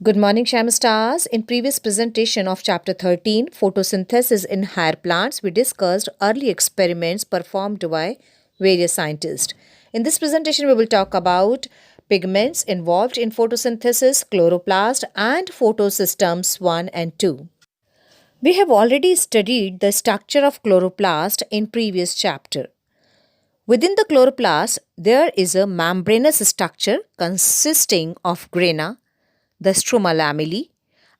Good morning, Sham Stars. In previous presentation of chapter 13, photosynthesis in higher plants, we discussed early experiments performed by various scientists. In this presentation, we will talk about pigments involved in photosynthesis, chloroplast, and photosystems 1 and 2. We have already studied the structure of chloroplast in previous chapter. Within the chloroplast, there is a membranous structure consisting of grana, the stroma lamellae,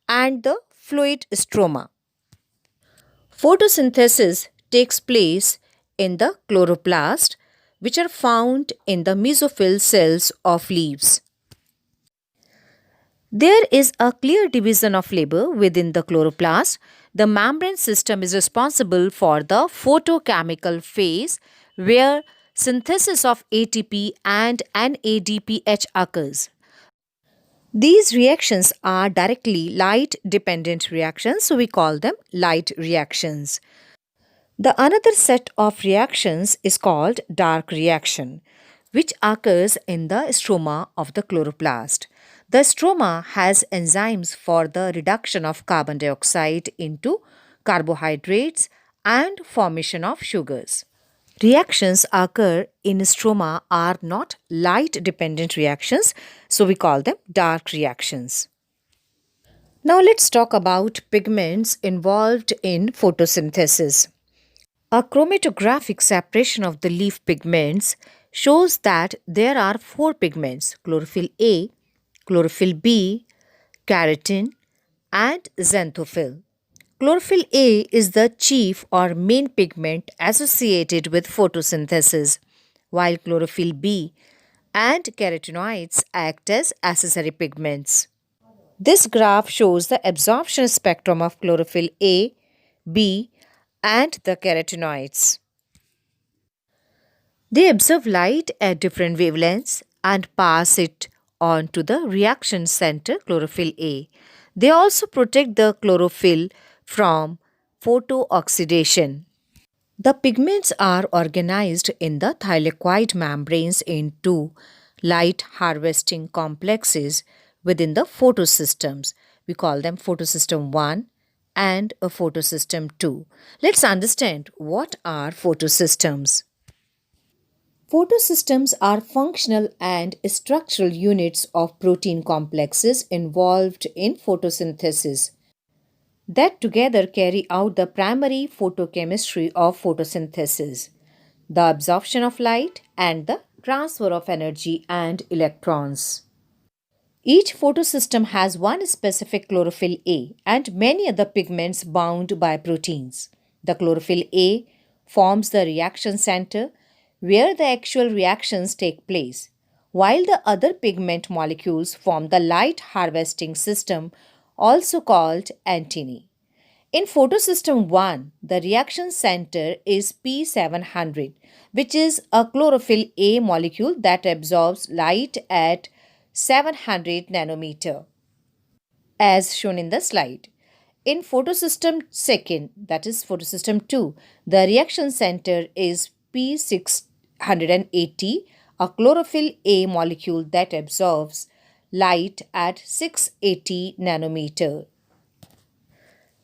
and the fluid stroma. Photosynthesis takes place in the chloroplast, which are found in the mesophyll cells of leaves. There is a clear division of labor within the chloroplast. The membrane system is responsible for the photochemical phase where synthesis of ATP and NADPH occurs. These reactions are directly light-dependent reactions, so we call them light reactions. The another set of reactions is called dark reaction, which occurs in the stroma of the chloroplast. The stroma has enzymes for the reduction of carbon dioxide into carbohydrates and formation of sugars. Reactions occur in stroma are not light-dependent reactions, so we call them dark reactions. Now let's talk about pigments involved in photosynthesis. A chromatographic separation of the leaf pigments shows that there are four pigments: chlorophyll A, chlorophyll B, keratin, and xanthophyll. Chlorophyll A is the chief or main pigment associated with photosynthesis, while chlorophyll B and carotenoids act as accessory pigments. This graph shows the absorption spectrum of chlorophyll A, B, and the carotenoids. They absorb light at different wavelengths and pass it on to the reaction center, chlorophyll A. They also protect the chlorophyll from photooxidation. The pigments are organized in the thylakoid membranes into light harvesting complexes within the photosystems. We call them photosystem 1 and a photosystem 2. Let's understand what are photosystems. Photosystems are functional and structural units of protein complexes involved in photosynthesis that together carry out the primary photochemistry of photosynthesis, the absorption of light and the transfer of energy and electrons. Each photosystem has one specific chlorophyll A and many other pigments bound by proteins. The chlorophyll A forms the reaction center where the actual reactions take place, while the other pigment molecules form the light harvesting system, also called antennae. In photosystem 1, the reaction center is P700, which is a chlorophyll A molecule that absorbs light at 700 nanometer, as shown in the slide. In photosystem 2, that is photosystem 2, the reaction center is P680, a chlorophyll A molecule that absorbs light at 680 nanometer.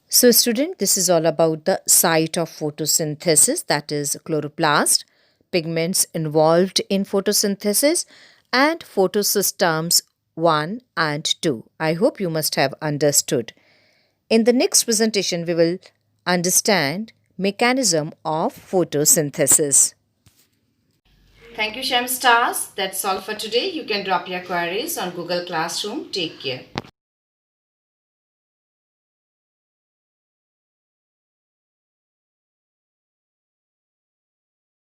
So student, this is all about the site of photosynthesis, that is chloroplast, pigments involved in photosynthesis, and photosystems 1 and 2. I hope you must have understood. In the next presentation, we will understand mechanism of photosynthesis. Thank you, Shem Stars. That's all for today. You can drop your queries on Google Classroom. Take care.